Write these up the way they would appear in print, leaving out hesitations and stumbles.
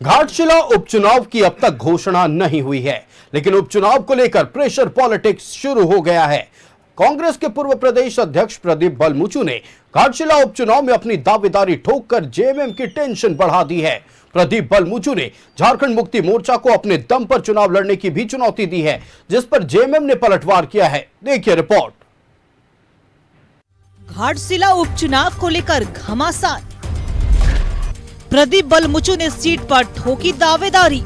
घाटशिला उपचुनाव की अब तक घोषणा नहीं हुई है, लेकिन उपचुनाव को लेकर प्रेशर पॉलिटिक्स शुरू हो गया है। कांग्रेस के पूर्व प्रदेश अध्यक्ष प्रदीप बलमुचू ने घाटशिला उपचुनाव में अपनी दावेदारी ठोककर जेएमएम की टेंशन बढ़ा दी है। प्रदीप बलमुचू ने झारखंड मुक्ति मोर्चा को अपने दम पर चुनाव लड़ने की भी चुनौती दी है, जिस पर जेएमएम ने पलटवार किया है। देखिए रिपोर्ट। घाटशिला उपचुनाव को लेकर घमासान, प्रदीप बलमुचू ने सीट पर ठोकी दावेदारी,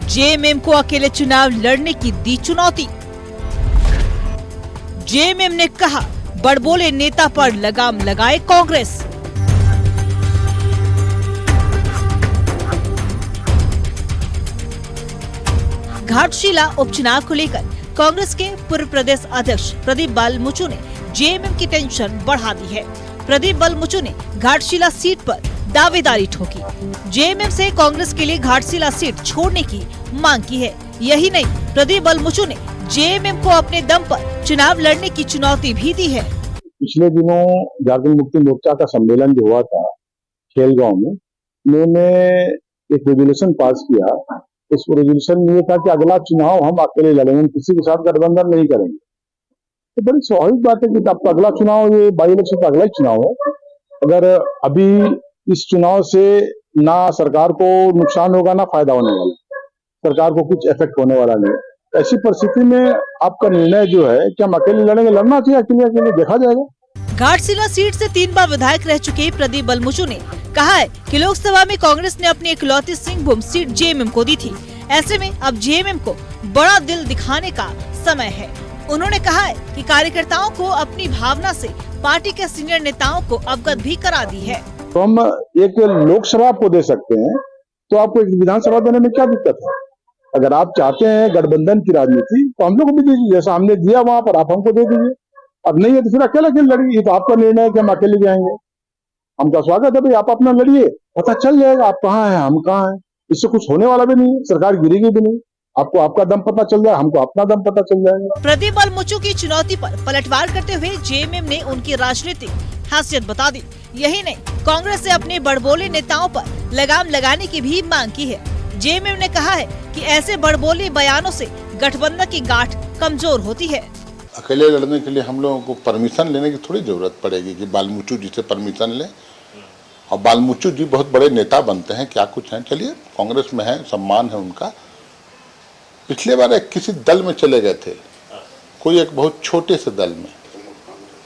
जेएमएम को अकेले चुनाव लड़ने की दी चुनौती। जेएमएम ने कहा बड़बोले नेता पर लगाम लगाए कांग्रेस। घाटशिला उपचुनाव को लेकर कांग्रेस के पूर्व प्रदेश अध्यक्ष प्रदीप बलमुचू ने जेएमएम की टेंशन बढ़ा दी है। प्रदीप बलमुचू ने घाटशिला सीट पर दावेदारी ठोकी, जेएमएम से कांग्रेस के लिए घाटशिला सीट छोड़ने की मांग की है। यही नहीं, प्रदीप बलमुचू ने जेएमएम को अपने दम पर चुनाव लड़ने की चुनौती भी दी है। पिछले दिनों झारखंड मुक्ति मोर्चा का सम्मेलन जो हुआ था खेलगांव में, उन्होंने एक रेजोल्यूशन पास किया। इस रेजोल्यूशन में ये था कि अगला चुनाव हम अकेले लड़ेंगे, किसी के साथ गठबंधन नहीं करेंगे। तो बड़ी स्वाभाविक बात है कि अब अगला चुनाव, ये बाई इलेक्शन का अगला चुनाव है। अगर अभी इस चुनाव से ना सरकार को नुकसान होगा ना फायदा होने वाला, सरकार को कुछ इफेक्ट होने वाला नहीं। ऐसी परिस्थिति में आपका निर्णय जो है कि हम अकेले लड़ेंगे, लड़ना चाहिए, अकेले देखा जाएगा। घाटशिला सीट से 3 बार विधायक रह चुके प्रदीप बलमुचू ने कहा है कि लोकसभा में कांग्रेस ने अपनी इकलौती सिंहभूम सीट जेएमएम को दी थी। ऐसे में अब जेएमएम को बड़ा दिल दिखाने का समय है। उन्होंने कहा है कि कार्यकर्ताओं को अपनी भावना से पार्टी के सीनियर नेताओं को अवगत भी करा दी है। तो हम एक लोकसभा आपको दे सकते हैं, तो आपको एक विधानसभा देने में क्या दिक्कत है? अगर आप चाहते हैं गठबंधन की राजनीति, तो हम लोग को भी दीजिए, जैसा हमने दिया वहां पर आप हमको दे दीजिए। अब नहीं है तो फिर अकेले लड़िए, ये तो आपका निर्णय है कि हम अकेले जाएंगे। हमका स्वागत है भाई, आप अपना लड़िए, पता चल जाएगा आप कहाँ हैं, हम कहाँ हैं। इससे कुछ होने वाला भी नहीं है, सरकार गिरेगी भी नहीं। आपको आपका दम पता चल जाए, हमको अपना दम पता चल जाएगा। प्रदीप बलमुचू की चुनौती पर पलटवार करते हुए जेएमएम ने उनकी राजनीतिक हैसियत बता दी। यही नहीं, कांग्रेस से अपने बड़बोले नेताओं पर लगाम लगाने की भी मांग की है। जेएमएम ने कहा है कि ऐसे बड़बोले बयानों से गठबंधन की गांठ कमजोर होती है। अकेले लड़ने के लिए हम लोगों को परमिशन लेने की थोड़ी जरूरत पड़ेगी कि बलमुचू जी से परमिशन लें, और बलमुचू जी बहुत बड़े नेता बनते हैं, क्या कुछ हैं। चलिए, कांग्रेस में है, सम्मान है उनका। पिछले बार एक किसी दल में चले गए थे, कोई एक बहुत छोटे से दल में,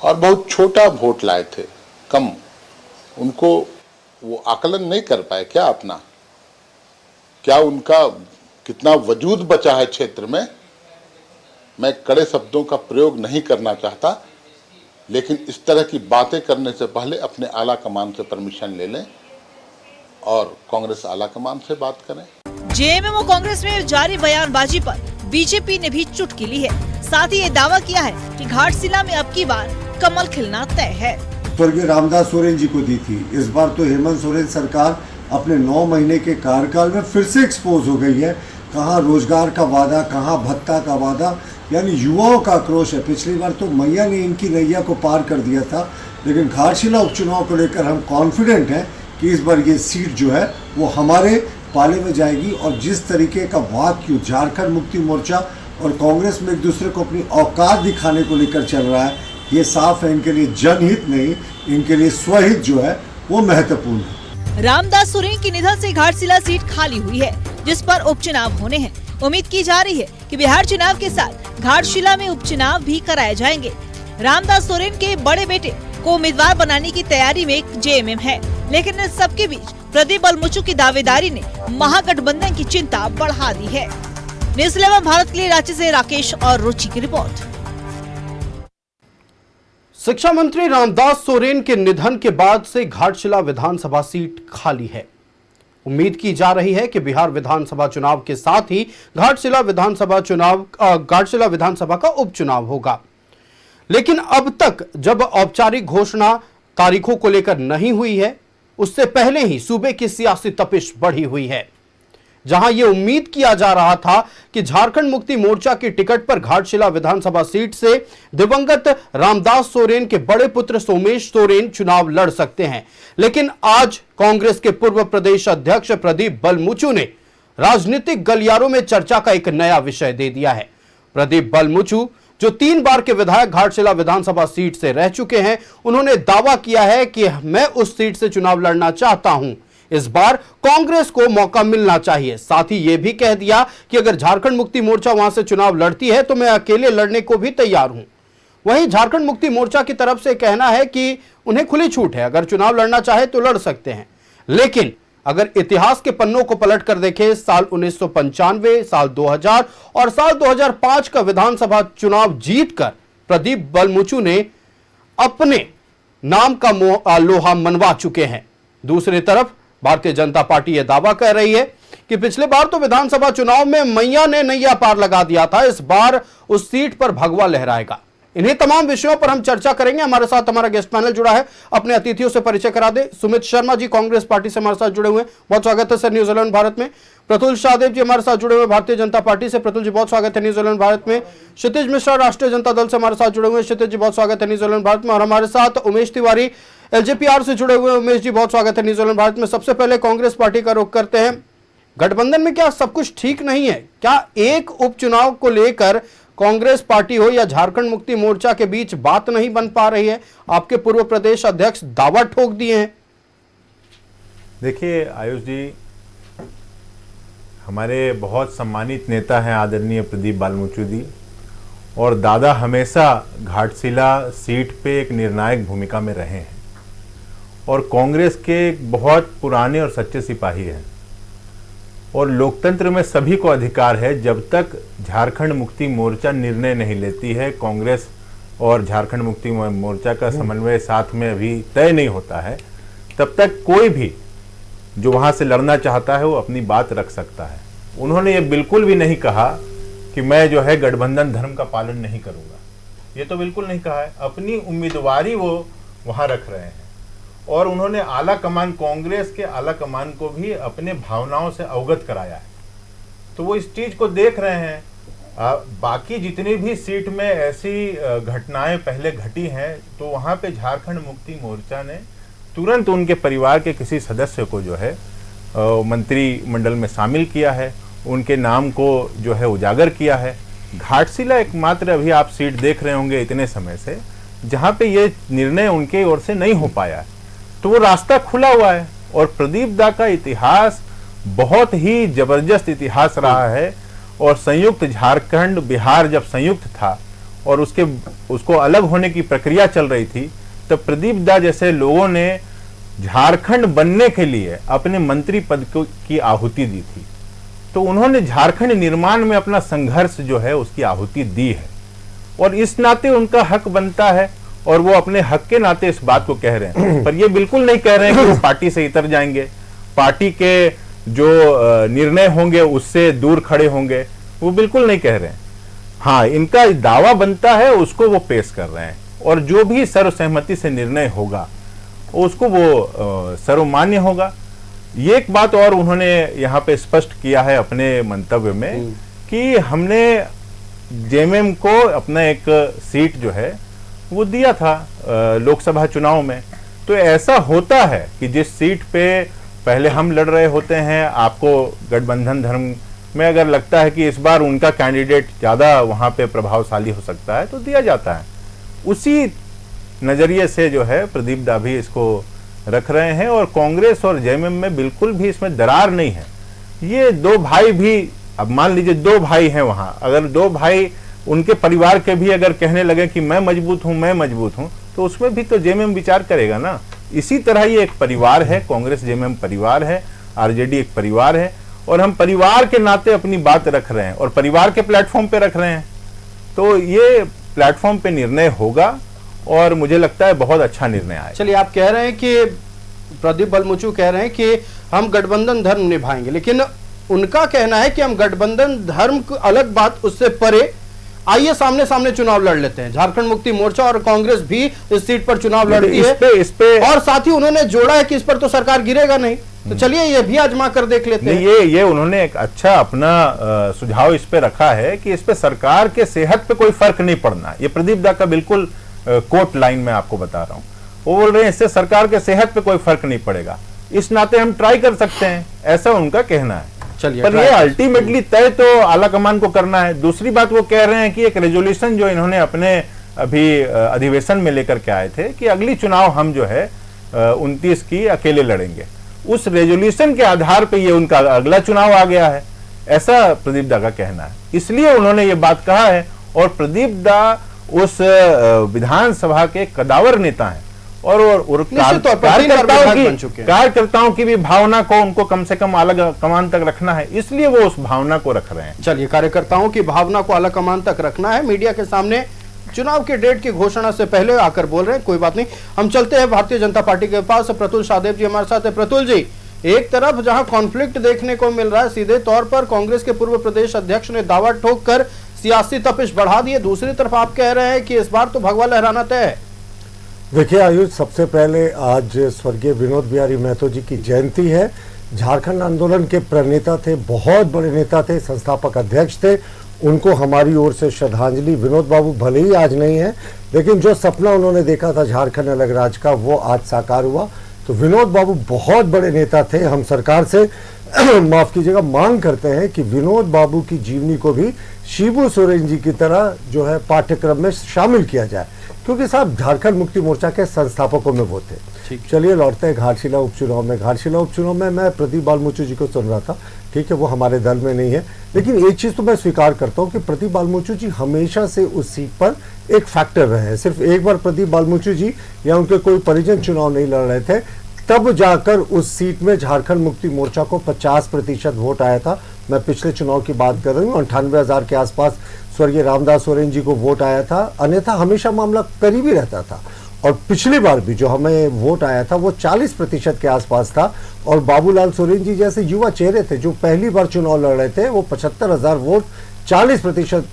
और बहुत छोटा वोट लाए थे, कम। उनको वो आकलन नहीं कर पाए क्या अपना, क्या उनका कितना वजूद बचा है क्षेत्र में। मैं कड़े शब्दों का प्रयोग नहीं करना चाहता, लेकिन इस तरह की बातें करने से पहले अपने आला कमान से परमिशन ले लें और कांग्रेस आला कमान से बात करें। जेएमएम और कांग्रेस में जारी बयानबाजी पर बीजेपी ने भी चुटकी ली है। साथ ही ये दावा किया है कि घाटशिला में अब की बार कमल खिलना तय है। स्वर्गीय रामदास सोरेन जी को दी थी, इस बार तो हेमंत सोरेन सरकार अपने 9 महीने के कार्यकाल में फिर से एक्सपोज हो गई है। कहाँ रोजगार का वादा, कहाँ भत्ता का वादा, यानी युवाओं का आक्रोश है। पिछली बार तो मैया ने इनकी नैया को पार कर दिया था, लेकिन घाटशिला उपचुनाव को लेकर हम कॉन्फिडेंट हैं कि इस बार ये सीट जो है वो हमारे पाले में जाएगी। और जिस तरीके का वाद क्यों झारखंड मुक्ति मोर्चा और कांग्रेस में एक दूसरे को अपनी औकात दिखाने को लेकर चल रहा है, ये साफ है इनके लिए जनहित नहीं, इनके लिए स्वहित जो है वो महत्वपूर्ण है। रामदास सोरेन के निधन से घाटशिला सीट खाली हुई है, जिस पर उपचुनाव होने हैं। उम्मीद की जा रही है कि बिहार चुनाव के साथ घाटशिला में उपचुनाव भी कराए जाएंगे। रामदास सोरेन के बड़े बेटे को उम्मीदवार बनाने की तैयारी में जेएमएम है, लेकिन इन सबके बीच प्रदीप बलमुचू की दावेदारी ने महागठबंधन की चिंता बढ़ा दी है। न्यूज़ 11 भारत के लिए रांची से राकेश और रुचि की रिपोर्ट। शिक्षा मंत्री रामदास सोरेन के निधन के बाद से घाटशिला विधानसभा सीट खाली है। उम्मीद की जा रही है कि बिहार विधानसभा चुनाव के साथ ही घाटशिला विधानसभा का उपचुनाव होगा। लेकिन अब तक जब औपचारिक घोषणा तारीखों को लेकर नहीं हुई है, उससे पहले ही सूबे की सियासी तपिश बढ़ी हुई है। जहां यह उम्मीद किया जा रहा था कि झारखंड मुक्ति मोर्चा की टिकट पर घाटशिला विधानसभा सीट से दिवंगत रामदास सोरेन के बड़े पुत्र सोमेश सोरेन चुनाव लड़ सकते हैं। लेकिन आज कांग्रेस के पूर्व प्रदेश अध्यक्ष प्रदीप बलमुचू ने राजनीतिक गलियारों में चर्चा का एक नया विषय दे दिया है। प्रदीप बलमुचू, जो 3 बार के विधायक घाटशिला विधानसभा सीट से रह चुके हैं, उन्होंने दावा किया है कि मैं उस सीट से चुनाव लड़ना चाहता हूं। इस बार कांग्रेस को मौका मिलना चाहिए। साथ ही यह भी कह दिया कि अगर झारखंड मुक्ति मोर्चा वहां से चुनाव लड़ती है तो मैं अकेले लड़ने को भी तैयार हूं। वहीं झारखंड मुक्ति मोर्चा की तरफ से कहना है कि उन्हें खुली छूट है, अगर चुनाव लड़ना चाहे तो लड़ सकते हैं। लेकिन अगर इतिहास के पन्नों को पलट कर देखें, साल 1995, साल 2000 और साल 2005 का विधानसभा चुनाव जीतकर प्रदीप बलमुचू ने अपने नाम का लोहा मनवा चुके हैं। दूसरी तरफ भारतीय जनता पार्टी यह दावा कर रही है कि पिछले बार तो विधानसभा चुनाव में मैया ने नैया पार लगा दिया था, इस बार उस सीट पर भगवा लहराएगा। इन्हीं तमाम विषयों पर हम चर्चा करेंगे। हमारे साथ हमारा गेस्ट पैनल जुड़ा है, अपने अतिथियों से परिचय करा दे। सुमित शर्मा जी कांग्रेस पार्टी से हमारे साथ जुड़े हुए हैं, बहुत स्वागत है सर न्यूजीलैंड भारत में। प्रतुल शाहदेव जी हमारे साथ जुड़े हुए भारतीय जनता पार्टी से, प्रतुल जी बहुत स्वागत है न्यूजीलैंड भारत में। क्षितिज मिश्रा राष्ट्रीय जनता दल से हमारे साथ जुड़े हुए हैं, क्षितिज जी बहुत स्वागत है न्यूजीलैंड भारत में। और हमारे साथ उमेश तिवारी एलजेपीआर से जुड़े हुए, उमेश जी बहुत स्वागत है न्यूजीलैंड भारत में। सबसे पहले कांग्रेस पार्टी का रुख करते हैं। गठबंधन में क्या सब कुछ ठीक नहीं है? क्या एक उपचुनाव को लेकर कांग्रेस पार्टी हो या झारखंड मुक्ति मोर्चा के बीच बात नहीं बन पा रही है? आपके पूर्व प्रदेश अध्यक्ष दावा ठोक दिए हैं। देखिए आयुष जी, हमारे बहुत सम्मानित नेता हैं आदरणीय प्रदीप बलमुचू जी, और दादा हमेशा घाटशिला सीट पे एक निर्णायक भूमिका में रहे हैं और कांग्रेस के एक बहुत पुराने और सच्चे सिपाही हैं। और लोकतंत्र में सभी को अधिकार है, जब तक झारखंड मुक्ति मोर्चा निर्णय नहीं लेती है, कांग्रेस और झारखंड मुक्ति मोर्चा का समन्वय साथ में अभी तय नहीं होता है, तब तक कोई भी जो वहां से लड़ना चाहता है वो अपनी बात रख सकता है। उन्होंने ये बिल्कुल भी नहीं कहा कि मैं जो है गठबंधन धर्म का पालन नहीं करूंगा, ये तो बिल्कुल नहीं कहा है। अपनी उम्मीदवारी वो वहां रख रहे हैं और उन्होंने आला कमान, कांग्रेस के आला कमान को भी अपने भावनाओं से अवगत कराया है, तो वो इस चीज को देख रहे हैं। बाकी जितनी भी सीट में ऐसी घटनाएं पहले घटी हैं, तो वहां पे झारखंड मुक्ति मोर्चा ने तुरंत उनके परिवार के किसी सदस्य को जो है मंत्रिमंडल में शामिल किया है, उनके नाम को जो है उजागर किया है। घाटशिला एकमात्र अभी आप सीट देख रहे होंगे इतने समय से जहां पे ये निर्णय उनके ओर से नहीं हो पाया है, तो वो रास्ता खुला हुआ है। और प्रदीप दा का इतिहास बहुत ही जबरदस्त इतिहास रहा है, और संयुक्त झारखंड बिहार जब संयुक्त था और उसको अलग होने की प्रक्रिया चल रही थी, तब प्रदीप दा जैसे लोगों ने झारखंड बनने के लिए अपने मंत्री पद की आहुति दी थी। तो उन्होंने झारखंड निर्माण में अपना संघर्ष जो है उसकी आहुति दी है, और इस नाते उनका हक बनता है, और वो अपने हक के नाते इस बात को कह रहे हैं। पर ये बिल्कुल नहीं कह रहे हैं कि वो पार्टी से इतर जाएंगे, पार्टी के जो निर्णय होंगे उससे दूर खड़े होंगे, वो बिल्कुल नहीं कह रहे हैं। हाँ, इनका दावा बनता है, उसको वो पेश कर रहे हैं, और जो भी सर्वसहमति से निर्णय होगा उसको वो सर्वमान्य होगा। ये एक बात और उन्होंने यहाँ पे स्पष्ट किया है अपने मंतव्य में कि हमने जेएमएम को अपना एक सीट जो है वो दिया था लोकसभा चुनाव में। तो ऐसा होता है कि जिस सीट पे पहले हम लड़ रहे होते हैं, आपको गठबंधन धर्म में अगर लगता है कि इस बार उनका कैंडिडेट ज़्यादा वहाँ पे प्रभावशाली हो सकता है, तो दिया जाता है। उसी नज़रिए से जो है प्रदीप दा भी इसको रख रहे हैं, और कांग्रेस और जेएमएम में बिल्कुल भी इसमें दरार नहीं है। ये दो भाई भी, अब मान लीजिए 2 भाई हैं वहाँ, अगर 2 भाई उनके परिवार के भी अगर कहने लगे कि मैं मजबूत हूं, तो उसमें भी तो जेएमएम विचार करेगा ना। इसी तरह ये एक परिवार है, कांग्रेस जेएमएम परिवार है, आरजेडी एक परिवार है, और हम परिवार के नाते अपनी बात रख रहे हैं और परिवार के प्लेटफॉर्म पे रख रहे हैं। तो ये प्लेटफॉर्म पे निर्णय होगा, और मुझे लगता है बहुत अच्छा निर्णय आएगा। चलिए, आप कह रहे हैं कि प्रदीप बलमुचू कह रहे हैं कि हम गठबंधन धर्म निभाएंगे, लेकिन उनका कहना है कि हम गठबंधन धर्म अलग बात, उससे परे आइए सामने सामने चुनाव लड़ लेते हैं। झारखंड मुक्ति मोर्चा और कांग्रेस भी इस सीट पर चुनाव लड़ती है इस पे और साथ ही उन्होंने जोड़ा है कि इस पर तो सरकार गिरेगा नहीं, तो चलिए ये भी आजमा कर देख लेते हैं। ये उन्होंने एक अच्छा अपना सुझाव इस पे रखा है कि इस पे सरकार के सेहत पे कोई फर्क नहीं पड़ना। ये प्रदीप दा का बिल्कुल कोट लाइन में आपको बता रहा हूं। वो बोल रहे हैं इससे सरकार के सेहत पे कोई फर्क नहीं पड़ेगा, इस नाते हम ट्राई कर सकते हैं, ऐसा उनका कहना है। चलिए, पर ये अल्टीमेटली तय तो आला कमान को करना है। दूसरी बात वो कह रहे हैं कि एक रेजोल्यूशन जो इन्होंने अपने अभी अधिवेशन में लेकर के आए थे कि अगली चुनाव हम जो है 29 की अकेले लड़ेंगे, उस रेजोल्यूशन के आधार पे ये उनका अगला चुनाव आ गया है, ऐसा प्रदीप दा का कहना है। इसलिए उन्होंने ये बात कहा है। और प्रदीप दा उस विधानसभा के कदावर नेता हैं और कार्यकर्ताओं की भी भावना को उनको कम से कम अलग कमान तक रखना है, इसलिए वो उस भावना को रख रहे हैं। चलिए, कार्यकर्ताओं की भावना को अलग कमान तक रखना है, मीडिया के सामने चुनाव के डेट की घोषणा से पहले आकर बोल रहे हैं। कोई बात नहीं, हम चलते हैं भारतीय जनता पार्टी के पास। प्रतुल शाहदेव जी हमारे साथ है। प्रतुल जी, एक तरफ जहां कॉन्फ्लिक्ट देखने को मिल रहा है, सीधे तौर पर कांग्रेस के पूर्व प्रदेश अध्यक्ष ने दावा ठोककर सियासी तपिश बढ़ा दी है, दूसरी तरफ आप कह रहे हैं कि इस बार तो भगवा लहराना तय है। देखिए आयुष, सबसे पहले आज स्वर्गीय विनोद बिहारी महतो जी की जयंती है। झारखंड आंदोलन के प्रणेता थे, बहुत बड़े नेता थे, संस्थापक अध्यक्ष थे। उनको हमारी ओर से श्रद्धांजलि। विनोद बाबू भले ही आज नहीं है, लेकिन जो सपना उन्होंने देखा था झारखंड अलग राज्य का, वो आज साकार हुआ। तो विनोद बाबू बहुत बड़े नेता थे। हम सरकार से माफ कीजिएगा, मांग करते हैं कि विनोद बाबू की जीवनी को भी शिबू सोरेन जी की तरह जो है पाठ्यक्रम में शामिल किया जाए, क्योंकि साहब झारखंड मुक्ति मोर्चा के संस्थापकों में वो थे। चलिए लौटते हैं घाटशिला उपचुनाव में। घाटशिला उपचुनाव में मैं प्रदीप बालमुचु जी को सुन रहा था, ठीक है, वो हमारे दल में नहीं है, लेकिन एक चीज़ तो मैं स्वीकार करता हूँ कि प्रदीप बालमुचु जी हमेशा से उस सीट पर एक फैक्टर रहे हैं। सिर्फ एक बार प्रदीप बालमुचु जी या उनके कोई परिजन चुनाव नहीं लड़ रहे थे, तब जाकर उस सीट में झारखंड मुक्ति मोर्चा को 50% वोट आया था। मैं पिछले चुनाव की बात कर रही हूँ, 98,000 के आसपास स्वर्गीय रामदास सोरेन जी को वोट आया था। अन्यथा हमेशा मामला करीबी रहता था। और पिछली बार भी जो हमें वोट आया था वो 40% के आसपास था। और बाबूलाल सोरेन जी जैसे युवा चेहरे थे जो पहली बार चुनाव लड़ रहे थे, वो 75,000 वोट 40%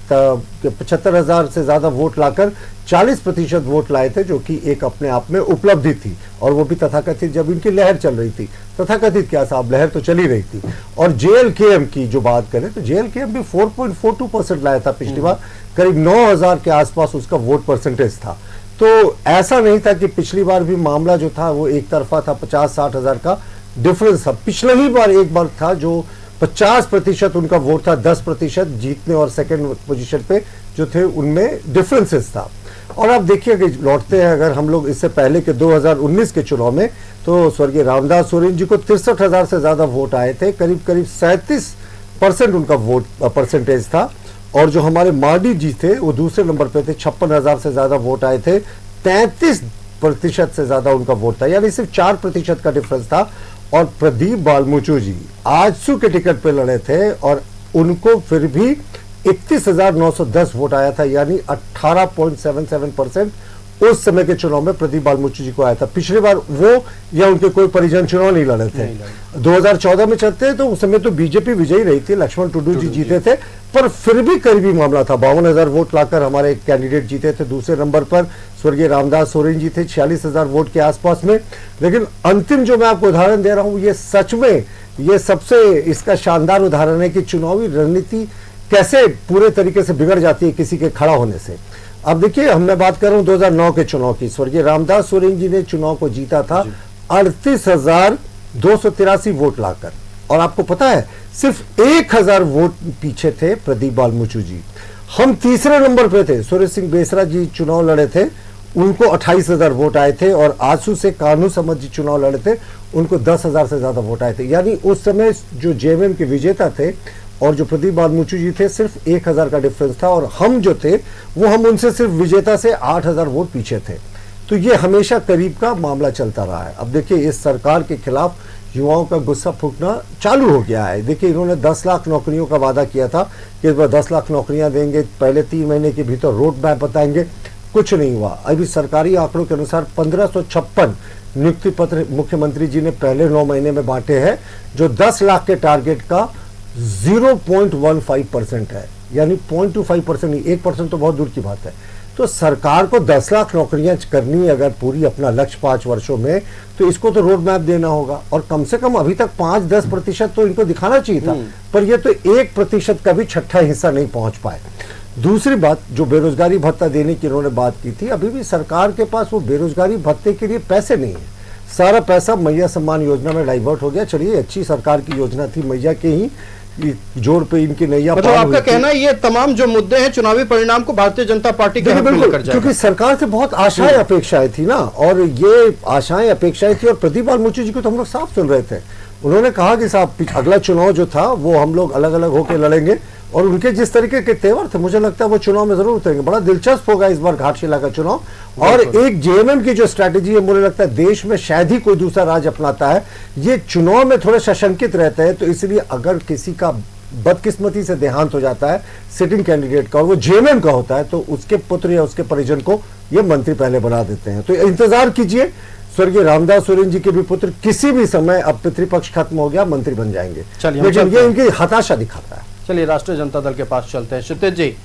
75,000 से ज़्यादा वोट लाकर 40% वोट लाए थे, जो कि एक अपने आप में उपलब्धि थी। और वो भी तथाकथित जब इनकी लहर चल रही थी, तथाकथित क्या साहब, लहर तो चली रही थी। और JLKM की जो बात करें तो JLKM भी 4.42% लाया था पिछली बार, करीब 9,000 के आसपास उसका वोट परसेंटेज था। तो ऐसा नहीं था कि पिछली बार भी मामला जो था वो एक तरफा था, 50-60 हज़ार का डिफरेंस था। पिछले ही बार एक बार था जो 50% उनका वोट था, 10% जीतने और सेकंड पोजीशन पे जो थे उनमें डिफरेंसेस था। और आप देखिए कि लौटते हैं अगर हम लोग इससे पहले के 2019 के चुनाव में, तो स्वर्गीय रामदास सोरेन जी को 63,000 से ज़्यादा वोट आए थे, करीब 37% उनका वोट परसेंटेज था। और जो हमारे मार्डी जी थे वो दूसरे नंबर पे थे, 56,000 से ज़्यादा वोट आए थे, 33% से ज़्यादा उनका वोट था, यानी सिर्फ 4% का डिफरेंस था। और प्रदीप बालमुचु जी आजसू के टिकट पे लड़े थे और उनको फिर भी 31,910 वोट आया था, यानी 18.77% उस समय के चुनाव में प्रदीप बालमुचु जी को आया था। पिछली बार वो या उनके कोई परिजन चुनाव नहीं लड़े थे। 2014 में चलते हैं तो उस समय तो बीजेपी विजयी रही थी, लक्ष्मण टुडू जी जीते थे, पर फिर भी करीबी मामला था। 52,000 वोट लाकर हमारे कैंडिडेट जीते थे। दूसरे नंबर पर स्वर्गीय रामदास सोरेन जी थे 46,000 वोट के आसपास में। लेकिन अंतिम जो मैं आपको उदाहरण दे रहा हूं, ये सच में ये सबसे इसका शानदार उदाहरण है कि चुनावी रणनीति कैसे पूरे तरीके से बिगड़ जाती है किसी के खड़ा होने से। अब देखिए, मैं बात कर रहा हूं 2009 के चुनाव की। स्वर्गीय रामदास सोरेन जी ने चुनाव को जीता था 38,283 वोट लाकर, और आपको पता है सिर्फ 1,000 वोट पीछे थे प्रदीप बालमुचु जी। हम तीसरे नंबर पे थे, सुरेश सिंह बेसरा जी चुनाव लड़े थे, उनको 28,000 वोट आए थे। और आंसू से कानू समझ जी चुनाव लड़े थे, उनको 10,000 से ज्यादा वोट आए थे। यानी उस समय जो JMM के विजेता थे और जो प्रदीप बालमुचु जी थे, सिर्फ 1,000 का डिफरेंस था। और हम जो थे वो हम उनसे सिर्फ विजेता से 8,000 वोट पीछे थे। तो ये हमेशा करीब का मामला चलता रहा है। अब देखिए, इस सरकार के खिलाफ युवाओं का गुस्सा फूकना चालू हो गया है। देखिए, इन्होंने 10 लाख नौकरियों का वादा किया था कि इस बार 10 लाख नौकरियां देंगे, पहले 3 महीने के भीतर रोड मैप बताएंगे, कुछ नहीं हुआ। अभी सरकारी आंकड़ों के अनुसार 1556 नियुक्ति पत्र मुख्यमंत्री जी ने पहले 9 महीने में बांटे हैं, जो 10 लाख के टारगेट का 0.15% है। यानी 0.25% नहीं, 1% तो बहुत दूर की बात है। तो सरकार को 10 लाख नौकरियां करनी अगर पूरी अपना लक्ष्य 5 वर्षों में, तो इसको तो रोड मैप देना होगा, और कम से कम अभी तक 5-10% तो इनको दिखाना चाहिए था, पर ये तो 1% का भी छठा हिस्सा नहीं पहुंच पाए। दूसरी बात, जो बेरोजगारी भत्ता देने की इन्होंने बात की थी, अभी भी सरकार के पास वो बेरोजगारी भत्ते के लिए पैसे नहीं है। सारा पैसा मैया सम्मान योजना में डाइवर्ट हो गया। चलिए, अच्छी सरकार की योजना थी, मैया के ही जोर पे इनकी नैया मतलब आपका कहना है ये तमाम जो मुद्दे हैं चुनावी परिणाम को भारतीय जनता पार्टी के हक में लेकर जाएगा, क्योंकि सरकार से बहुत आशाएं अपेक्षाएं थी ना, और ये आशाएं अपेक्षाएं थी, और प्रदीप बालमुचु जी को तो हम लोग साफ सुन रहे थे। उन्होंने कहा कि साहब अगला चुनाव जो था वो हम लोग अलग अलग होकर लड़ेंगे, और उनके जिस तरीके के तेवर थे, मुझे लगता है वो चुनाव में जरूर उतरेंगे। बड़ा दिलचस्प होगा इस बार घाटशिला का चुनाव। और एक जेएमएम की जो स्ट्रैटेजी है, मुझे लगता है देश में शायद ही कोई दूसरा राज्य अपनाता है, ये चुनाव में थोड़े सशंकित रहते हैं। तो इसलिए अगर किसी का बदकिस्मती से देहांत हो जाता है सिटिंग कैंडिडेट का, और वो जेएमएम का होता है, तो उसके पुत्र या उसके परिजन को ये मंत्री पहले बना देते हैं। तो इंतजार कीजिए, स्वर्गीय रामदास सोरेन जी के भी पुत्र किसी भी समय, अब पितृपक्ष खत्म हो गया, मंत्री बन जाएंगे। लेकिन ये इनकी हताशा दिखाता है। चलिए राष्ट्रीय जनता दल के पास चलते हैं। क्षितिज जी,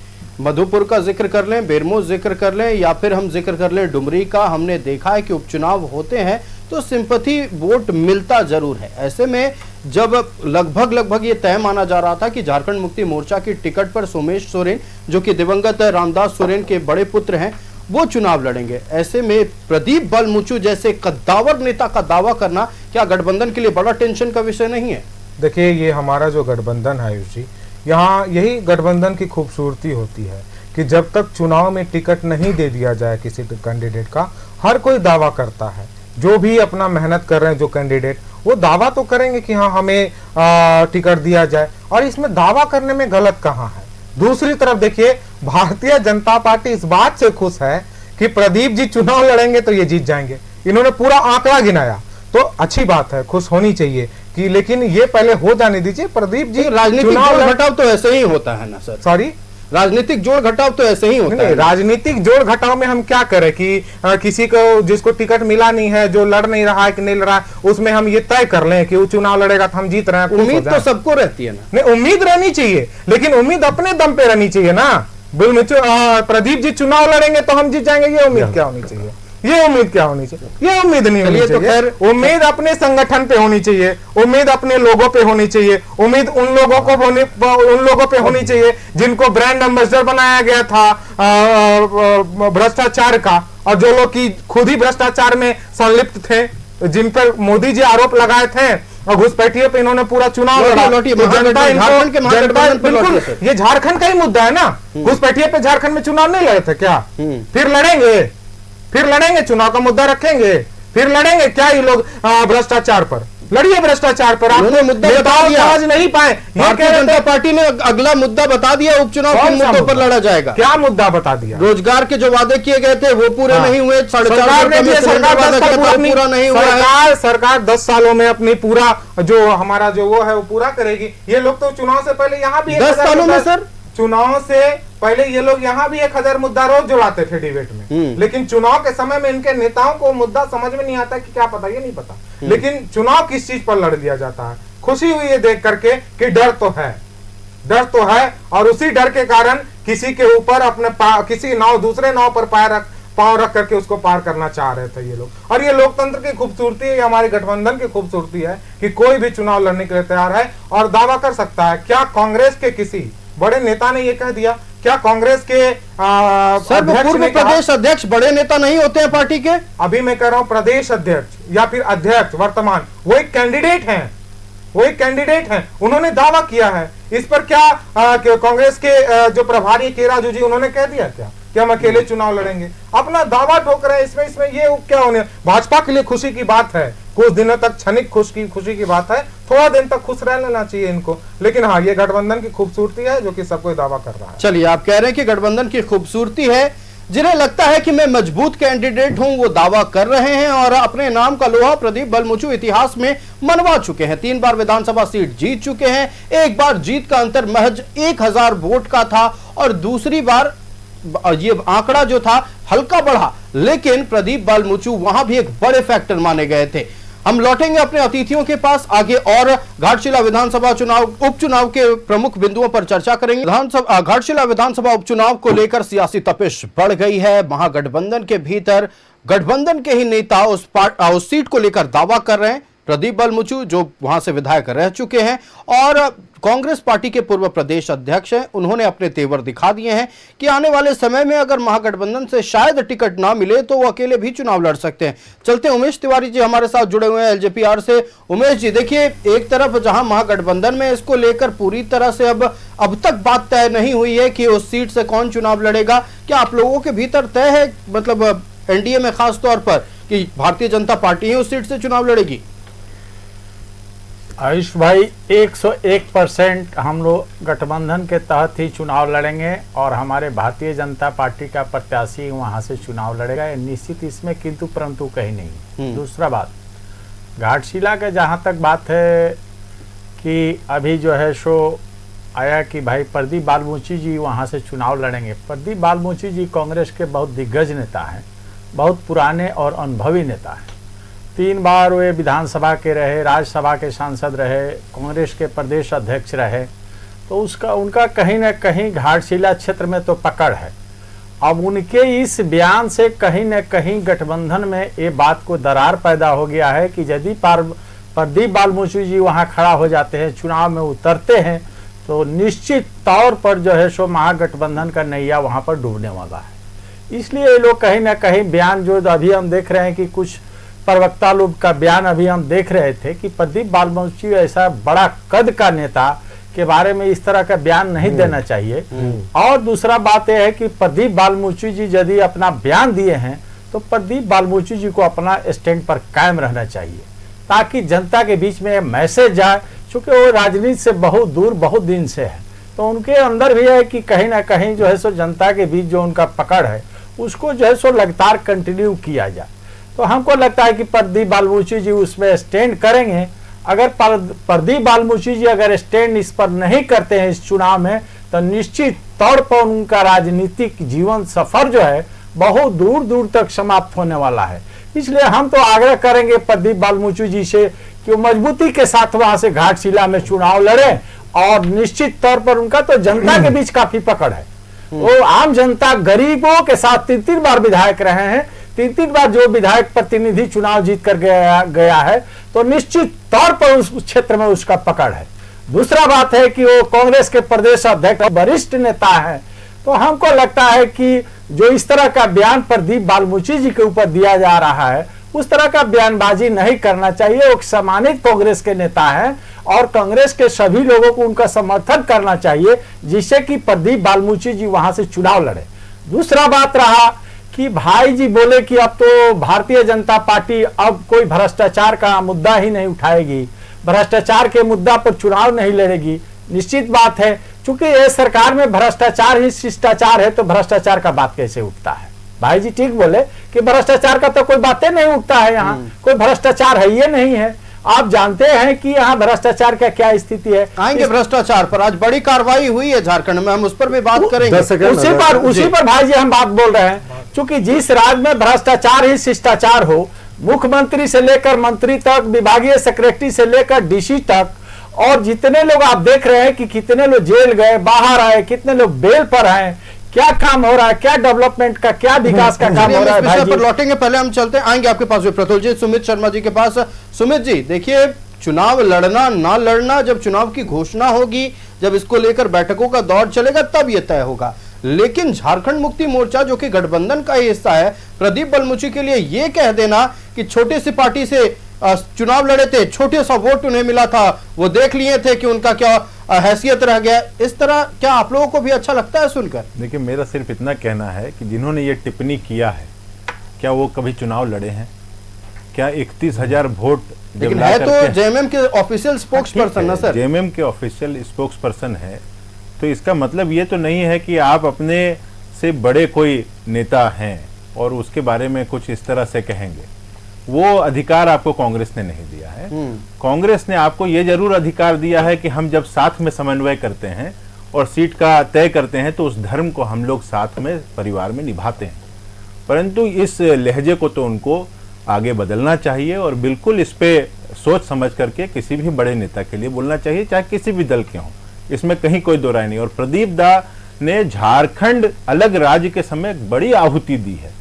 मधुपुर का जिक्र कर लें, बेरमो जिक्र कर लें, या फिर हम जिक्र कर लें डुमरी का, हमने देखा है कि उपचुनाव होते हैं तो सिंपैथी वोट मिलता जरूर है। ऐसे में जब लगभग ये तय माना जा रहा था कि झारखंड मुक्ति मोर्चा की टिकट पर सोमेश सोरेन, जो कि दिवंगत रामदास सोरेन के बड़े पुत्र हैं, वो चुनाव लड़ेंगे, ऐसे में प्रदीप बलमुचु जैसे कद्दावर नेता का दावा करना क्या गठबंधन के लिए बड़ा टेंशन का विषय नहीं है? देखिए, ये हमारा जो गठबंधन है आयुष जी, यहाँ यही गठबंधन की खूबसूरती होती है कि जब तक चुनाव में टिकट नहीं दे दिया जाए किसी कैंडिडेट का, हर कोई दावा करता है। जो भी अपना मेहनत कर रहे हैं जो कैंडिडेट, वो दावा तो करेंगे कि हाँ हमें टिकट दिया जाए, और इसमें दावा करने में गलत कहाँ है। दूसरी तरफ देखिए, भारतीय जनता पार्टी इस बात से खुश है कि प्रदीप जी चुनाव लड़ेंगे तो ये जीत जाएंगे। इन्होंने पूरा आंकड़ा गिनाया, तो अच्छी बात है, खुश होनी चाहिए कि, लेकिन ये पहले हो जाने दीजिए। प्रदीप जी, राजनीतिक जोड़ घटाव तो ऐसे ही होता है ना सर? सॉरी, राजनीतिक जोड़ घटाव तो ऐसे ही होता है। राजनीतिक जोड़ घटाव में हम क्या करें कि किसी को जिसको टिकट मिला नहीं है, जो लड़ नहीं रहा है कि नहीं लड़ रहा है, उसमें हम ये तय कर लें कि वो चुनाव लड़ेगा तो हम जीत रहे हैं। उम्मीद तो सबको रहती है ना? नहीं, उम्मीद रहनी चाहिए, लेकिन उम्मीद अपने दम पे रहनी चाहिए ना। प्रदीप जी चुनाव लड़ेंगे तो हम जीत जाएंगे, ये उम्मीद क्या होनी चाहिए? ये उम्मीद क्या होनी चाहिए? ये उम्मीद नहीं होनी चाहिए। उम्मीद अपने संगठन पे होनी चाहिए, उम्मीद अपने लोगों पे होनी चाहिए, उम्मीद उन लोगों पे होनी चाहिए जिनको ब्रांड एम्बेसडर बनाया गया था भ्रष्टाचार का, और जो लोग की खुद ही भ्रष्टाचार में संलिप्त थे, जिन पर मोदी जी आरोप लगाए थे, और घुसपैठिए पे इन्होंने पूरा चुनाव लड़ा। बिल्कुल, ये झारखंड का ही मुद्दा है ना। घुसपैठिए पे झारखंड में चुनाव नहीं लड़े थे क्या? फिर लड़ेंगे, चुनाव का मुद्दा रखेंगे, फिर लड़ेंगे क्या ये लोग भ्रष्टाचार पर? लड़िए भ्रष्टाचार पर। आपने मुद्दा समझ नहीं पाए। भारतीय जनता पार्टी ने अगला मुद्दा बता दिया, उपचुनाव किन मुद्दों पर लड़ा जाएगा। क्या मुद्दा बता दिया? रोजगार के जो वादे किए गए थे वो पूरे नहीं हुए। सरकार 10 सालों में अपनी पूरा जो हमारा जो वो है वो पूरा करेगी। ये लोग तो चुनाव से पहले यहाँ भी 10 सालों में सर, चुनाव से पहले ये लोग यहाँ भी 1000 मुद्दा रोज जुड़ाते थे डिबेट में, लेकिन चुनाव के समय में इनके नेताओं को मुद्दा समझ में नहीं आता कि क्या पता, ये नहीं पता। लेकिन चुनाव किस चीज पर लड़ लिया जाता है? खुशी हुई है देख करके कि डर तो है, और उसी डर के कारण किसी के ऊपर अपने किसी दूसरे नाव पर पांव रख करके उसको पार करना चाह रहे थे ये लोग। और ये लोकतंत्र की खूबसूरती है, हमारे गठबंधन की खूबसूरती है कि कोई भी चुनाव लड़ने के लिए तैयार है और दावा कर सकता है। क्या कांग्रेस के किसी बड़े नेता ने ये कह दिया? क्या कांग्रेस के पूर्व प्रदेश अध्यक्ष बड़े नेता नहीं होते हैं पार्टी के? अभी मैं कह रहा हूं प्रदेश अध्यक्ष या फिर अध्यक्ष वर्तमान, वो एक कैंडिडेट हैं, उन्होंने दावा किया है। इस पर क्या कांग्रेस के जो प्रभारी के राजू जी, उन्होंने कह दिया क्या कि हम अकेले चुनाव लड़ेंगे? अपना दावा ठोक रहे हैं। इसमें ये क्या होने, भाजपा के लिए खुशी की बात है, कुछ दिनों तक क्षणिक खुशी की बात है, थोड़ा दिन तक खुश रह लेना चाहिए इनको। लेकिन हाँ, ये गठबंधन की खूबसूरती है जो कि सब कोई दावा कर रहा है। चलिए, आप कह रहे हैं कि गठबंधन की खूबसूरती है। जिन्हें लगता है कि मैं मजबूत कैंडिडेट हूं, वो दावा कर रहे हैं और अपने नाम का लोहा प्रदीप बलमुचु इतिहास में मनवा चुके हैं। 3 बार विधानसभा सीट जीत चुके हैं। एक बार जीत का अंतर महज 1000 वोट का था, और दूसरी बार ये आंकड़ा जो था हल्का बढ़ा, लेकिन प्रदीप बलमुचु वहां भी एक बड़े फैक्टर माने गए थे। हम लौटेंगे अपने अतिथियों के पास आगे और घाटशिला विधानसभा चुनाव उपचुनाव के प्रमुख बिंदुओं पर चर्चा करेंगे। घाटशिला विधानसभा उपचुनाव को लेकर सियासी तपिश बढ़ गई है। महागठबंधन के भीतर गठबंधन के ही नेता उस सीट को लेकर दावा कर रहे हैं। प्रदीप बलमुचू जो वहां से विधायक रह चुके हैं और कांग्रेस पार्टी के पूर्व प्रदेश अध्यक्ष हैं, उन्होंने अपने तेवर दिखा दिए हैं कि आने वाले समय में अगर महागठबंधन से शायद टिकट ना मिले तो वो अकेले भी चुनाव लड़ सकते हैं। चलते हैं, उमेश तिवारी जी हमारे साथ जुड़े हुए हैं एलजेपीआर से। उमेश जी, देखिए, एक तरफ जहां महागठबंधन में इसको लेकर पूरी तरह से अब तक बात तय नहीं हुई है कि उस सीट से कौन चुनाव लड़ेगा, क्या आप लोगों के भीतर तय है, मतलब एनडीए में खास तौर पर, कि भारतीय जनता पार्टी ही उस सीट से चुनाव लड़ेगी? आयुष भाई, 101% हम लोग गठबंधन के तहत ही चुनाव लड़ेंगे और हमारे भारतीय जनता पार्टी का प्रत्याशी वहां से चुनाव लड़ेगा, निश्चित, इसमें किंतु परंतु कहीं नहीं। दूसरा बात, घाटशिला के जहां तक बात है कि अभी जो है सो आया कि भाई प्रदीप बालमुची जी वहां से चुनाव लड़ेंगे। प्रदीप बालमुची जी कांग्रेस के बहुत दिग्गज नेता हैं, बहुत पुराने और अनुभवी नेता हैं। 3 बार वे विधानसभा के रहे, राज्यसभा के सांसद रहे, कांग्रेस के प्रदेश अध्यक्ष रहे, तो उनका कहीं न कहीं घाटशिला क्षेत्र में तो पकड़ है। अब उनके इस बयान से कहीं न कहीं गठबंधन में ये बात को दरार पैदा हो गया है कि यदि प्रदीप बालमुचू जी वहाँ खड़ा हो जाते हैं, चुनाव में उतरते हैं, तो निश्चित तौर पर जो है सो महागठबंधन का नैया वहाँ पर डूबने वाला है। इसलिए ये लोग कहीं ना कहीं बयान, जो अभी हम देख रहे हैं कि कुछ प्रवक्ता लोग का बयान अभी हम देख रहे थे कि प्रदीप बालमुची ऐसा बड़ा कद का नेता के बारे में इस तरह का बयान नहीं देना चाहिए। और दूसरा बात यह है कि प्रदीप बालमुची जी यदि अपना बयान दिए हैं तो प्रदीप बालमुची जी को अपना स्टैंड पर कायम रहना चाहिए, ताकि जनता के बीच में मैसेज जाए। चूंकि वो राजनीति से बहुत दूर बहुत दिन से है, तो उनके अंदर भी है कि कहीं ना कहीं जो है सो जनता के बीच जो उनका पकड़ है उसको जो है सो लगातार कंटिन्यू किया जाए। तो हमको लगता है कि प्रदीप बालमुची जी उसमें स्टैंड करेंगे। अगर प्रदीप बालमुची जी अगर स्टैंड इस पर नहीं करते हैं इस चुनाव में, तो निश्चित तौर पर उनका राजनीतिक जीवन सफर जो है बहुत दूर दूर तक समाप्त होने वाला है। इसलिए हम तो आग्रह करेंगे प्रदीप बालमुची जी से कि वो मजबूती के साथ वहां से घाटशिला में चुनाव लड़े, और निश्चित तौर पर उनका तो जनता के बीच काफी पकड़ है। वो आम जनता गरीबों के साथ 3-3 बार विधायक रहे हैं, 3-3 बार जो विधायक प्रतिनिधि चुनाव जीत कर गया है, तो निश्चित तौर पर उस क्षेत्र में उसका पकड़ है। दूसरा बात है कि वो कांग्रेस के प्रदेश अध्यक्ष और वरिष्ठ नेता है। तो हमको लगता है कि जो इस तरह का बयान प्रदीप बालमुची जी के ऊपर दिया जा रहा है, उस तरह का बयानबाजी नहीं करना चाहिए। वो सम्मानित कांग्रेस के नेता हैं और कांग्रेस के सभी लोगों को उनका समर्थन करना चाहिए, जिससे कि प्रदीप बालमुची जी वहां से चुनाव लड़े। दूसरा बात रहा कि भाई जी बोले कि अब तो भारतीय जनता पार्टी अब कोई भ्रष्टाचार का मुद्दा ही नहीं उठाएगी, भ्रष्टाचार के मुद्दा पर चुनाव नहीं लड़ेगी। निश्चित बात है, चूंकि ये सरकार में भ्रष्टाचार ही शिष्टाचार है, तो भ्रष्टाचार का बात कैसे उठता है? भाई जी ठीक बोले कि भ्रष्टाचार का तो कोई बातें नहीं उठता है, यहाँ कोई भ्रष्टाचार है ये नहीं है। आप जानते हैं कि यहाँ भ्रष्टाचार का क्या स्थिति है। आएंगे भ्रष्टाचार पर, आज बड़ी कार्रवाई हुई है झारखंड में, हम उस पर भी बात करेंगे। उसी पर भाई जी हम बात बोल रहे हैं, क्योंकि जिस राज्य में भ्रष्टाचार ही शिष्टाचार हो, मुख्यमंत्री से लेकर मंत्री तक, विभागीय सेक्रेटरी से लेकर डीसी तक, और जितने लोग आप देख रहे हैं कि कितने लोग जेल गए, बाहर आए, कितने लोग बेल पर आए, क्या काम हो रहा है, क्या डेवलपमेंट का, क्या विकास का काम हो रहा है। भाई जी पर लौटेंगे, पहले हम चलते हैं, आएंगे आपके पास प्रतुल जी, सुमित शर्मा जी के पास। सुमित जी, देखिए, चुनाव लड़ना ना लड़ना जब चुनाव की घोषणा होगी, जब इसको लेकर बैठकों का दौर चलेगा, तब यह तय होगा। लेकिन झारखंड मुक्ति मोर्चा जो कि गठबंधन का ही हिस्सा है, प्रदीप बलमुची के लिए यह कह देना कि छोटी सी पार्टी से चुनाव लड़े थे, छोटे सा वोट उन्हें मिला था, वो देख लिए थे कि उनका क्या हैसियत रह गया, इस तरह क्या आप लोगों को भी अच्छा लगता है सुनकर? देखिए, मेरा सिर्फ इतना कहना है कि जिन्होंने ये टिप्पणी किया है, क्या वो कभी चुनाव लड़े हैं? क्या 31,000 वोट? लेकिन है तो जेएमएम के ऑफिशियल स्पोक्स पर्सन ना सर, जेएमएम के ऑफिशियल स्पोक्स पर्सन है, तो इसका मतलब ये तो नहीं है कि आप अपने से बड़े कोई नेता हैं और उसके बारे में कुछ इस तरह से कहेंगे। वो अधिकार आपको कांग्रेस ने नहीं दिया है। कांग्रेस ने आपको ये जरूर अधिकार दिया है कि हम जब साथ में समन्वय करते हैं और सीट का तय करते हैं, तो उस धर्म को हम लोग साथ में परिवार में निभाते हैं। परंतु इस लहजे को तो उनको आगे बदलना चाहिए और बिल्कुल इस पे सोच समझ करके किसी भी बड़े नेता के लिए बोलना चाहिए, चाहे किसी भी दल के हों, इसमें कहीं कोई दो राय नहीं। और प्रदीप दा ने झारखंड अलग राज्य के समय एक बड़ी आहुति दी है,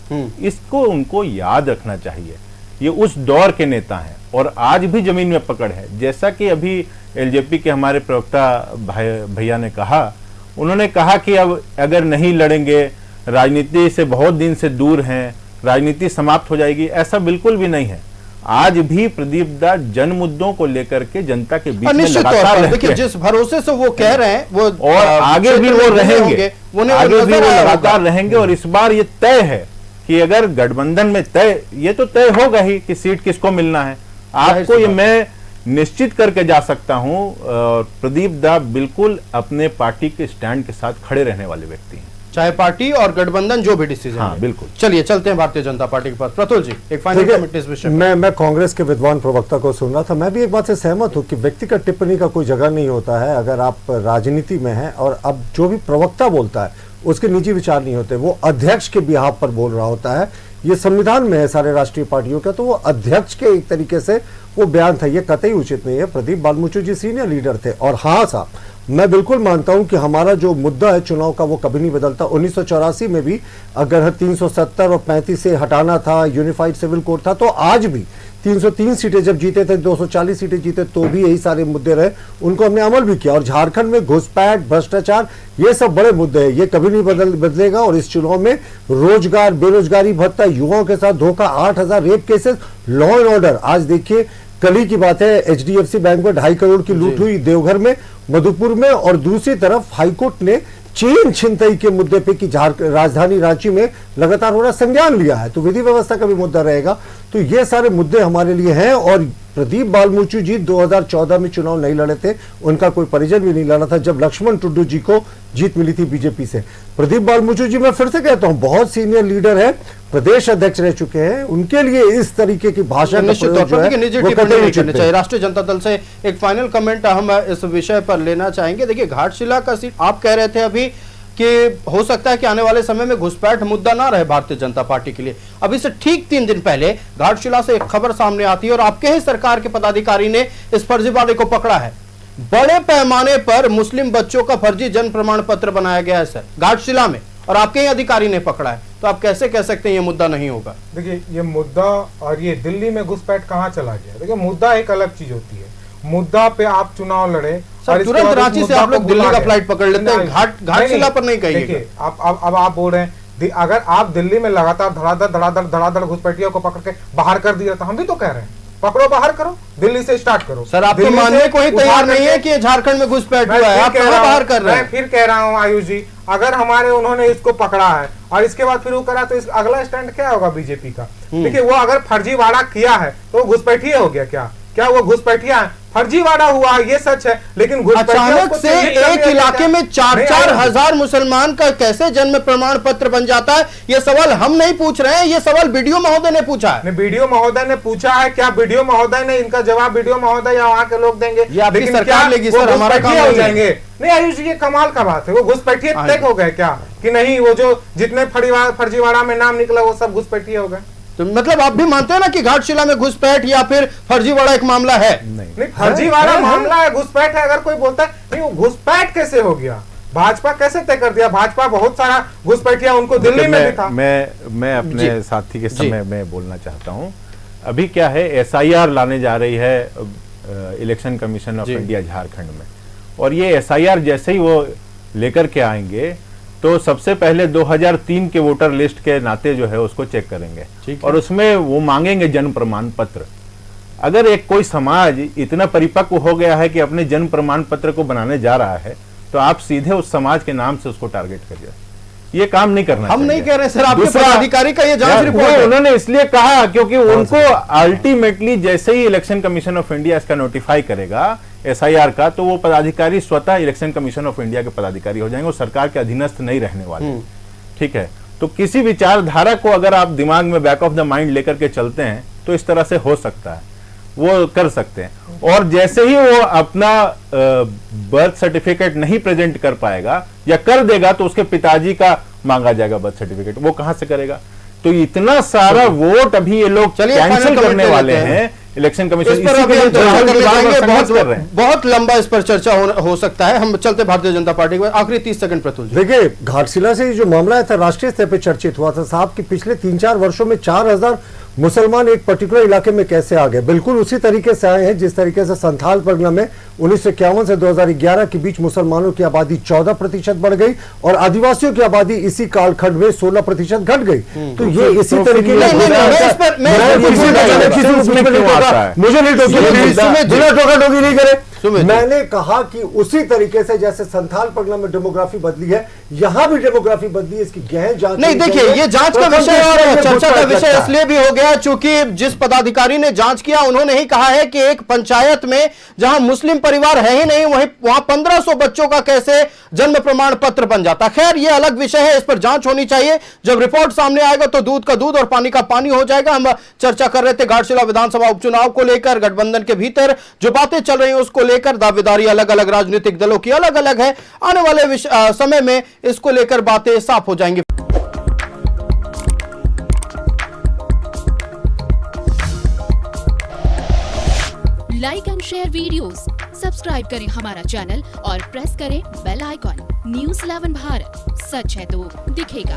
इसको उनको याद रखना चाहिए। ये उस दौर के नेता हैं और आज भी जमीन में पकड़ है। जैसा कि अभी एलजेपी के हमारे प्रवक्ता भैया ने कहा, उन्होंने कहा कि अब अगर नहीं लड़ेंगे, राजनीति से बहुत दिन से दूर हैं, राजनीति समाप्त हो जाएगी, ऐसा बिल्कुल भी नहीं है। आज भी प्रदीप दा जन मुद्दों को लेकर के जनता के बीच में लगातार देखिए जिस भरोसे से वो कह रहे हैं वो और आगे भी वो रहेंगे, आगे भी वो लगातार रहेंगे। और इस बार ये तय है कि अगर गठबंधन में तय, ये तो तय होगा ही कि सीट किसको मिलना है। आपको ये मैं निश्चित करके जा सकता हूं, प्रदीप दा बिल्कुल अपने पार्टी के स्टैंड के साथ खड़े रहने वाले व्यक्ति हैं, चाहे पार्टी और गठबंधन जो भी डिसीजन। हाँ, बिल्कुल। चलिए चलते हैं भारतीय जनता पार्टी के पास। प्रतुल जी, एक फाइनल कमेंट इस विषय में। मैं कांग्रेस के विद्वान प्रवक्ता को सुन रहा था, मैं भी एक बात से सहमत हूं कि व्यक्तिगत टिप्पणी का कोई जगह नहीं होता है। अगर आप राजनीति में हैं और अब जो भी प्रवक्ता बोलता है उसके निजी विचार नहीं होते, वो अध्यक्ष के बिहाफ पर बोल रहा होता है। ये संविधान में है सारे राष्ट्रीय पार्टियों का, तो वो अध्यक्ष के एक तरीके से वो बयान था, ये कतई उचित नहीं है। प्रदीप बालमुचु जी सीनियर लीडर थे और हाँ साहब, मैं बिल्कुल मानता हूं कि हमारा जो मुद्दा है चुनाव का वो कभी नहीं बदलता। 1984 में भी अगर 370 और 35 से हटाना था, यूनिफाइड सिविल कोड था, तो आज भी 303 सीटें जब जीते थे, 240 सीटें जीते तो भी यही सारे मुद्दे रहे, उनको हमने अमल भी किया। और झारखंड में घुसपैठ, भ्रष्टाचार, ये सब बड़े मुद्दे हैं, ये कभी नहीं बदलेगा। और इस चुनाव में रोजगार, बेरोजगारी भत्ता, युवाओं के साथ धोखा, 8000 rape cases, law and order. आज देखिए कल ही की बात है, एचडीएफसी बैंक में 2.5 करोड़ की लूट हुई देवघर में, मधुपुर में, और दूसरी तरफ हाईकोर्ट ने चेन छिनतई के मुद्दे पे कि राजधानी रांची में लगातार हो रहा संज्ञान लिया है, तो विधि व्यवस्था का भी मुद्दा रहेगा। तो ये सारे मुद्दे हमारे लिए हैं। और प्रदीप बालमुचु जी 2014 में चुनाव नहीं लड़े थे, उनका कोई परिजन भी नहीं लड़ा था जब लक्ष्मण टुड्डू जी को जीत मिली थी बीजेपी से। प्रदीप बालमुचु जी, मैं फिर से कहता हूं, बहुत सीनियर लीडर है, प्रदेश अध्यक्ष रह चुके हैं, उनके लिए इस तरीके की भाषा निश्चित तौर पर निजी टिप्पणी नहीं करनी चाहिए। राष्ट्रीय जनता दल से एक फाइनल कमेंट हम इस विषय पर लेना चाहेंगे। देखिए घाटशिला का सीट, आप कह रहे थे अभी कि हो सकता है कि आने वाले समय में घुसपैठ मुद्दा ना रहे भारतीय जनता पार्टी के लिए। अभी से ठीक 3 दिन पहले घाटशिला से एक खबर सामने आती है और आपके ही सरकार के पदाधिकारी ने इस फर्जीवाड़े को पकड़ा है। बड़े पैमाने पर मुस्लिम बच्चों का फर्जी जन्म प्रमाण पत्र बनाया गया है सर घाटशिला में, और आपके ही अधिकारी ने पकड़ा है, तो आप कैसे कह सकते हैं ये मुद्दा नहीं होगा? देखिए ये मुद्दा और ये दिल्ली में घुसपैठ कहाँ चला गया? देखिए मुद्दा एक अलग चीज होती है, मुद्दा पे आप चुनाव लड़े सर, तुरंत रांची से आप लोग दिल्ली का फ्लाइट पकड़ लेते हैं, घाटशिला पर नहीं कहिएगा। देखिए अब आप बोल रहे हैं अगर आप दिल्ली में लगातार धड़ाधड़ घुसपैठियों को पकड़ के बाहर कर दिया, तो हम भी तो कह रहे हैं पकड़ो, बाहर करो, दिल्ली से स्टार्ट करो। सर आप तो मानने को ही तैयार नहीं है कि झारखंड में घुसपैठ हुआ है, आप कहां बाहर कर रहे हैं? मैं फिर कह रहा हूं आयुष जी, अगर हमारे उन्होंने इसको पकड़ा है और इसके बाद फिर वो करा, तो इस अगला स्टैंड क्या होगा बीजेपी का? देखिए वो अगर फर्जीवाड़ा किया है तो घुसपैठिया हो गया, क्या वो घुसपैठिया है? फर्जीवाड़ा हुआ ये सच है, लेकिन अचानक से एक इलाके में 4-4 हजार मुसलमान का कैसे जन्म प्रमाण पत्र बन जाता है? ये सवाल हम नहीं पूछ रहे हैं, ये सवाल बीडीओ महोदय ने पूछा है। बीडीओ महोदय ने पूछा है, क्या बीडीओ महोदय ने इनका जवाब बीडीओ महोदय या वहां के लोग देंगे? लेकिन सरकार लेगी सर, हमारा काम हो जाएंगे। नहीं आयुष, ये कमाल का बात है, वो घुसपैठिए तक हो गए क्या कि नहीं? वो जो जितने फर्जीवाड़ा में नाम निकला वो सब घुसपैठिए हो गए। तो मतलब आप भी मानते हैं ना कि घाटशिला में घुसपैठ या फिर फर्जीवाड़ा एक मामला है? नहीं फर्जीवाड़ा मामला है, घुसपैठ है। अगर कोई बोलता है नहीं वो घुसपैठ कैसे हो गया, भाजपा कैसे तय कर दिया? भाजपा बहुत सारा घुसपैठिया उनको दिल्ली में भी था। मैं अपने साथी के समय में बोलना चाहता हूं। अभी क्या है, एसआईआर लाने जा रही है election commission of India Jharkhand में, और ये एसआईआर जैसे ही वो लेकर के आएंगे तो सबसे पहले 2003 के वोटर लिस्ट के नाते जो है उसको चेक करेंगे और उसमें वो मांगेंगे जन्म प्रमाण पत्र। अगर एक कोई समाज इतना परिपक्व हो गया है कि अपने जन्म प्रमाण पत्र को बनाने जा रहा है, तो आप सीधे उस समाज के नाम से उसको टारगेट करिए। ये काम नहीं करना हम नहीं कह रहे सर, आपके पदाधिकारी का ये जांच रिपोर्ट है। उन्होंने इसलिए कहा क्योंकि उनको अल्टीमेटली जैसे ही इलेक्शन कमीशन ऑफ इंडिया इसका नोटिफाई करेगा एसआईआर का, तो वो पदाधिकारी स्वतः इलेक्शन कमीशन ऑफ इंडिया के पदाधिकारी हो जाएंगे और सरकार के अधीनस्थ नहीं रहने वाले। ठीक है, तो किसी विचारधारा को अगर आप दिमाग में बैक ऑफ द माइंड लेकर के चलते हैं तो इस तरह से हो सकता है, वो कर सकते हैं। और जैसे ही वो अपना बर्थ सर्टिफिकेट नहीं प्रेजेंट कर पाएगा या कर देगा तो उसके पिताजी का मांगा जाएगा बर्थ सर्टिफिकेट, वो कहां से करेगा? तो इतना सारा वोट अभी ये लोग चलिए, कैंसिल final करने comment वाले लेते हैं। हैं इलेक्शन कमीशन। इस पर इसी अभी के हम लिए चर्चा राहुल करने जी बार-बार जाएंगे, संघर्ष कर रहे हैं। बहुत लंबा इस पर चर्चा हो सकता है। हम चलते भारतीय जनता पार्टी के आखिरी 30 सेकंड प्रतुल जी। देखिए, घाटशिला से जो मामला था राष्ट्रीय स्तर पर चर्चित हुआ था साहब कि पिछले 3-4 वर्षों में 4000 मुसलमान एक पर्टिकुलर इलाके में कैसे आ गए। बिल्कुल उसी तरीके से आए हैं जिस तरीके से संथाल परगना में 1951 से 2011 के बीच मुसलमानों की आबादी 14% बढ़ गई और आदिवासियों की आबादी इसी कालखंड में 16% घट गई। तो ये इसी तरीके मुझे नहीं टोकी नहीं करे। मैंने कहा कि उसी तरीके से जैसे संथाल परगना में डेमोग्राफी बदली है, यहां भी डेमोग्राफी बदली है। इसकी गहन जांच नहीं, देखिए, ये जांच का विषय और चर्चा का विषय इसलिए भी हो गया क्योंकि जिस पदाधिकारी ने जांच किया उन्होंने ही कहा है कि एक पंचायत में जहां मुस्लिम परिवार है ही नहीं वहां 1500 बच्चों का कैसे जन्म प्रमाण पत्र बन जाता। खैर, ये अलग विषय है, इस पर जांच होनी चाहिए। जब रिपोर्ट सामने आएगा तो दूध का दूध और पानी का पानी हो जाएगा। हम चर्चा कर रहे थे घाटशिला विधानसभा उपचुनाव को लेकर, गठबंधन के भीतर जो बातें चल रही हैं उसको लेकर। दावेदारी अलग अलग राजनीतिक दलों की अलग अलग है। आने वाले समय में इसको लेकर बातें साफ हो जाएंगी। Like and share videos, subscribe करें हमारा चैनल और प्रेस करें बेल आइकॉन। न्यूज़ 11 भारत, सच है तो दिखेगा।